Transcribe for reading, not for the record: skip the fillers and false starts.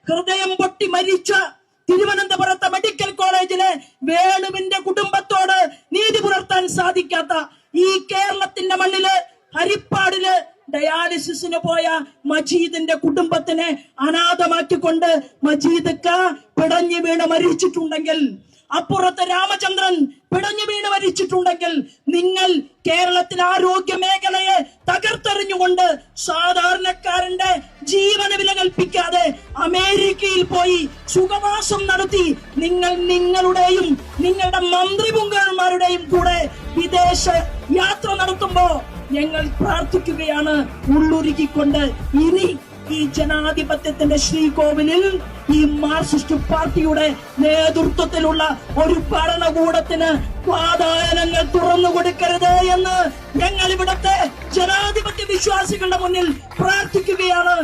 ഹൃദയം പൊട്ടി മരിച്ച തിരുവനന്തപുരത്തെ മെഡിക്കൽ കോളേജിലെ വേണുവിന്റെ കുടുംബത്തോട് നീതി പുലർത്താൻ സാധിക്കാത്ത ഈ കേരളത്തിന്റെ മണ്ണില് ഹരിപ്പാടില് ഡയാലിസിസിന് പോയ മജീദിന്റെ കുടുംബത്തിനെ അനാഥമാക്കിക്കൊണ്ട് മജീദ് പിടഞ്ഞു വീണ് മരിച്ചിട്ടുണ്ടെങ്കിൽ, അപ്പുറത്ത് രാമചന്ദ്രൻ പിടഞ്ഞു വീണ് മരിച്ചിട്ടുണ്ടെങ്കിൽ, നിങ്ങൾ കേരളത്തിലെ ആരോഗ്യ മേഖലയെ തകർത്തെറിഞ്ഞുകൊണ്ട് സാധാരണക്കാരന്റെ ജീവന വില കൽപ്പിക്കാതെ അമേരിക്കയിൽ പോയി സുഖവാസം നടത്തി നിങ്ങൾ നിങ്ങളുടെയും നിങ്ങളുടെ മന്ത്രി പുങ്കന്മാരുടെയും കൂടെ വിദേശ യാത്ര നടത്തുമ്പോ ഞങ്ങൾ പ്രാർത്ഥിക്കുകയാണ് ഉള്ളുരുക്കിക്കൊണ്ട്, ഇനി ഈ ജനാധിപത്യത്തിന്റെ ശ്രീകോവിലിൽ ഈ മാർക്സിസ്റ്റ് പാർട്ടിയുടെ നേതൃത്വത്തിലുള്ള ഒരു ഭരണകൂടത്തിന് വാതായനങ്ങൾ തുറന്നു കൊടുക്കരുത് എന്ന് ഞങ്ങൾ ഇവിടുത്തെ ജനാധിപത്യ വിശ്വാസികളുടെ മുന്നിൽ പ്രാർത്ഥിക്കുകയാണ്.